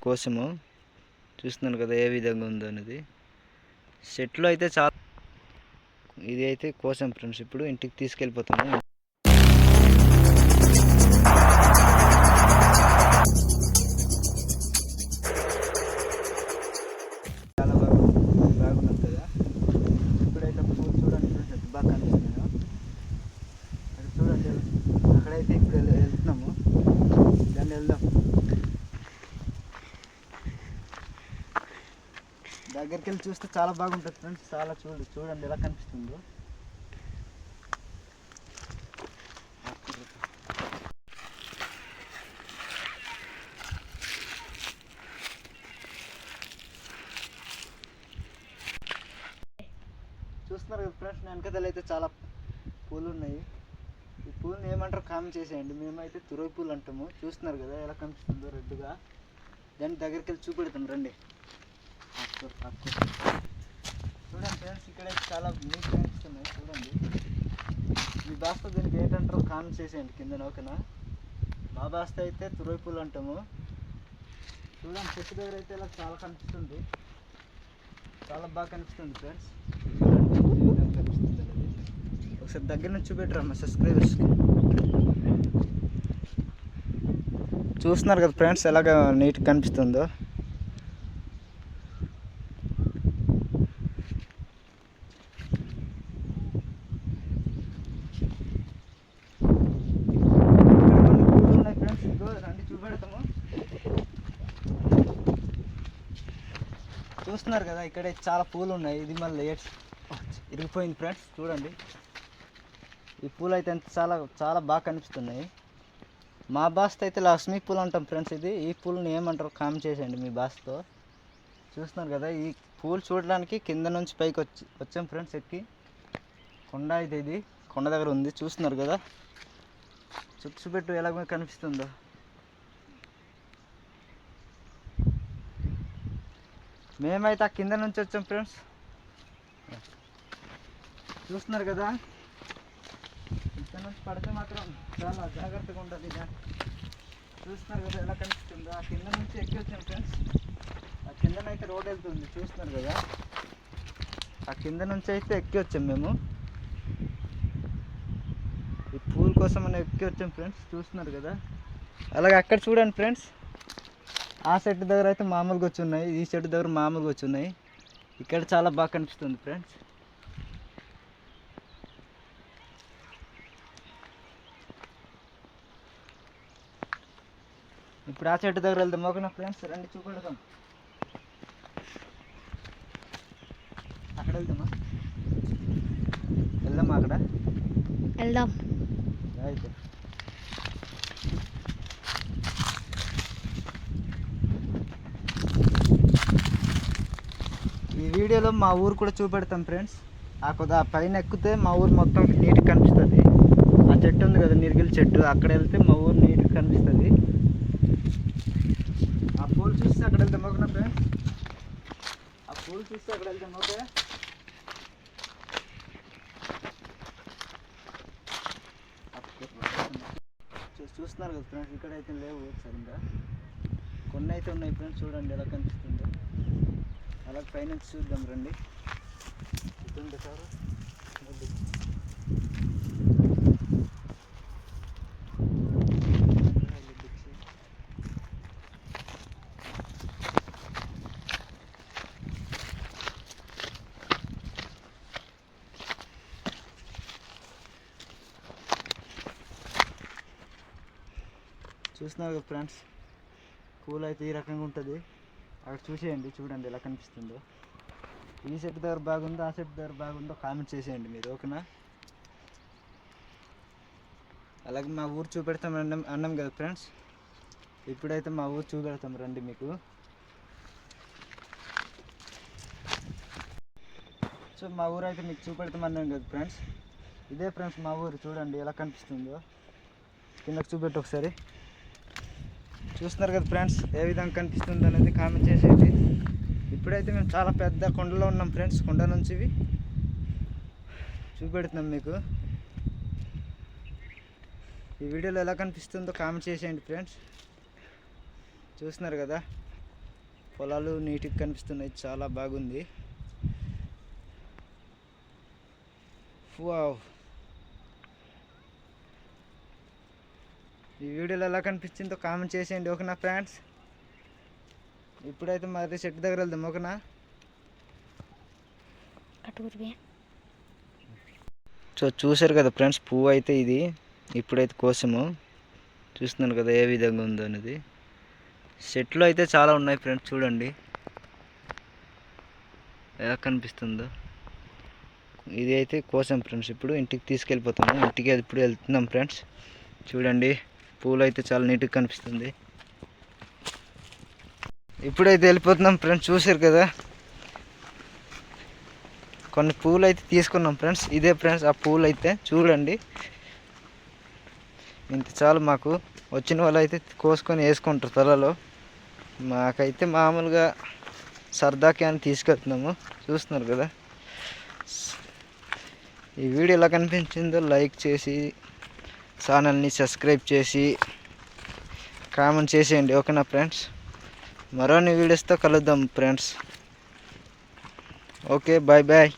కోసము. చూస్తున్నాను కదా ఏ విధంగా ఉందో అనేది. చెట్లు అయితే చాలా, ఇది అయితే కోసాం ఫ్రెండ్స్. ఇప్పుడు ఇంటికి తీసుకెళ్ళిపోతాము. చాలా బాగున్నది కదా. ఇప్పుడైతే పూలు చూడండి ఫ్రెండ్స్ ఎంత బాగా కనిపిస్తున్నాయో. అది చూడండి, అక్కడైతే ఇప్పుడు వెళ్తున్నాము. దాన్ని వెళ్దాం. దగ్గరికి వెళ్ళి చూస్తే చాలా బాగుంటుంది ఫ్రెండ్స్. చాలా చూడండి ఎలా కనిపిస్తుందో. చూస్తున్నారు కదా ఫ్రెండ్స్, వెనకదలు అయితే చాలా పూలు ఉన్నాయి. ఈ పూలని ఏమంటారు కామెంట్ చేసేయండి. మేమైతే తురై పూలు అంటాము. చూస్తున్నారు కదా ఎలా కనిపిస్తుందో రెడ్గా. దాన్ని దగ్గరికి వెళ్ళి చూపెడతాం రండి. చూడండి ఫ్రెండ్స్, ఇక్కడైతే చాలా నీట్గా కనిపిస్తున్నాయి. చూడండి, మీ భాషతో దీనికి ఏంటంటారో కామెంట్ చేసేయండి కింద. ఓకేనా? మా భాష అయితే తురై పూలు అంటాము. చూడండి, చెట్టు దగ్గర అయితే ఇలా చాలా కనిపిస్తుంది. చాలా బాగా కనిపిస్తుంది ఫ్రెండ్స్. చూడండి కనిపిస్తుంది అనేది. ఒకసారి దగ్గర నుంచి చూపెట్టరా మా సబ్స్క్రైబర్స్కి. చూస్తున్నారు కదా ఫ్రెండ్స్ ఎలాగ నీట్గా కనిపిస్తుందో. చూస్తున్నారు కదా ఇక్కడ చాలా పూలు ఉన్నాయి. ఇది మళ్ళీ ఇరిగిపోయింది ఫ్రెండ్స్. చూడండి, ఈ పూలు అయితే చాలా చాలా బాగా కనిపిస్తున్నాయి. మా భాషతో అయితే లక్ష్మీ పూలు అంటాం ఫ్రెండ్స్. ఈ పూలని ఏమంటారు కామెంట్ చేసేయండి మీ భాషతో. చూస్తున్నారు కదా, ఈ పూలు చూడడానికి కింద నుంచి పైకి వచ్చాం ఫ్రెండ్స్. ఎక్కి కొండ అయితే ఇది కొండ దగ్గర ఉంది. చూస్తున్నారు కదా చుట్టుపెట్టు ఎలాగో కనిపిస్తుందో. మేమైతే ఆ కింద నుంచి వచ్చాం ఫ్రెండ్స్. చూస్తున్నారు కదా, ఇక్కడ నుంచి పడితే మాత్రం చాలా జాగ్రత్తగా ఉండాలి. చూస్తున్నారు కదా ఎలా కనిపిస్తుందో. ఆ కింద నుంచి ఎక్కి వచ్చాం ఫ్రెండ్స్. ఆ కిందనైతే రోడ్ వెళ్తుంది. చూస్తున్నారు కదా, ఆ కింద నుంచి అయితే ఎక్కి వచ్చాం మేము. ఈ పూల కోసం మనం ఎక్కి వచ్చాం ఫ్రెండ్స్. చూస్తున్నారు కదా, అలాగే అక్కడ చూడండి ఫ్రెండ్స్. ఆ చెట్టు దగ్గర అయితే మామూలుగా వచ్చి ఉన్నాయి, ఈ చెట్టు దగ్గర మామూలుగా వచ్చి ఉన్నాయి. ఇక్కడ చాలా బాగా కనిపిస్తుంది ఫ్రెండ్స్. ఇప్పుడు ఆ చెట్టు దగ్గర వెళ్దాం. ఓకేనా ఫ్రెండ్స్? రండి చూపెడదాం. అక్కడ వెళ్దామా? వెళ్దామా? అక్కడ వెళ్దాం అయితే. ఈ వీడియోలో మా ఊరు కూడా చూపెడతాం ఫ్రెండ్స్. ఆ పైన ఎక్కితే మా ఊరు మొత్తం నీట్గా కనిపిస్తుంది. ఆ చెట్టు ఉంది కదా, నిర్గిల్ చెట్టు, అక్కడ వెళ్తే మా ఊరు నీట్గా కనిపిస్తుంది. ఆ పూలు చూస్తే అక్కడ వెళ్తాం. ఓకేనా ఫ్రెండ్స్? ఆ పూలు చూస్తే అక్కడ వెళ్తాం. ఓకే, చూస్తున్నారు కదా ఫ్రెండ్స్, ఇక్కడైతే లేవు సరిగ్గా. కొన్ని అయితే ఉన్నాయి ఫ్రెండ్స్. చూడండి ఎలా కనిపిస్తుందో. అలా పైనుంచి చూద్దాం రండి. ఇదండి సార్. చూస్తున్నారు కదా ఫ్రెండ్స్, పూలు అయితే ఈ రకంగా ఉంటుంది. అక్కడ చూసేయండి, చూడండి ఎలా కనిపిస్తుందో. ఈ చెట్టు దగ్గర బాగుందో, ఆ చెట్టు దగ్గర బాగుందో కామెంట్ చేసేయండి మీరు. ఓకేనా? అలాగే మా ఊరు చూపెడతాం అన్నాం కదా ఫ్రెండ్స్. ఇప్పుడైతే మా ఊరు చూపెడతాం రండి మీకు. సో మా ఊరు అయితే మీకు చూపెడతాం అన్నాం కదా ఫ్రెండ్స్. ఇదే ఫ్రెండ్స్ మా ఊరు. చూడండి ఎలా కనిపిస్తుందో. కిందకి చూపెట్టి ఒకసారి. చూస్తున్నారు కదా ఫ్రెండ్స్ ఏ విధంగా కనిపిస్తుంది అనేది కామెంట్ చేసేయండి. ఇప్పుడైతే మేము చాలా పెద్ద కొండలో ఉన్నాం ఫ్రెండ్స్. కొండ నుంచి చూపెడుతున్నాం మీకు. ఈ వీడియోలో ఎలా కనిపిస్తుందో కామెంట్ చేసేయండి ఫ్రెండ్స్. చూస్తున్నారు కదా పొలాలు నీట్గా కనిపిస్తున్నాయి, చాలా బాగుంది. వావ్, ఈ వీడియోలో ఎలా కనిపించిందో కామెంట్ చేసేయండి ఓకేనా ఫ్రెండ్స్. ఇప్పుడైతే మరి చెట్టు దగ్గర వెళ్దాం ఓకేనా. సో చూసారు కదా ఫ్రెండ్స్, పువ్వు అయితే ఇది ఇప్పుడైతే కోసము చూస్తున్నాను కదా ఏ విధంగా ఉందో అనేది. చెట్లు అయితే చాలా ఉన్నాయి ఫ్రెండ్స్, చూడండి ఎలా కనిపిస్తుందో. ఇది అయితే కోసాం ఫ్రెండ్స్, ఇప్పుడు ఇంటికి తీసుకెళ్ళిపోతాము. ఇంటికి ఇప్పుడు వెళ్తున్నాం ఫ్రెండ్స్. చూడండి పూలు అయితే చాలా నీట్గా కనిపిస్తుంది. ఇప్పుడైతే వెళ్ళిపోతున్నాం ఫ్రెండ్స్. చూసారు కదా కొన్ని పూలు అయితే తీసుకున్నాం ఫ్రెండ్స్. ఇదే ఫ్రెండ్స్ ఆ పూలు అయితే చూడండి, ఇంత చాలు. మాకు వచ్చిన వాళ్ళు అయితే కోసుకొని వేసుకుంటారు తలలో. మాకైతే మామూలుగా సరదాకి అని తీసుకెళ్తున్నాము. చూస్తున్నారు కదా. ఈ వీడియో ఎలా కనిపించిందో లైక్ చేసి ఛానల్ని సబ్స్క్రైబ్ చేసి కామెంట్ చేసేయండి ఓకేనా ఫ్రెండ్స్. మరోని వీడియోస్తో కలుద్దాం ఫ్రెండ్స్. Okay, bye bye.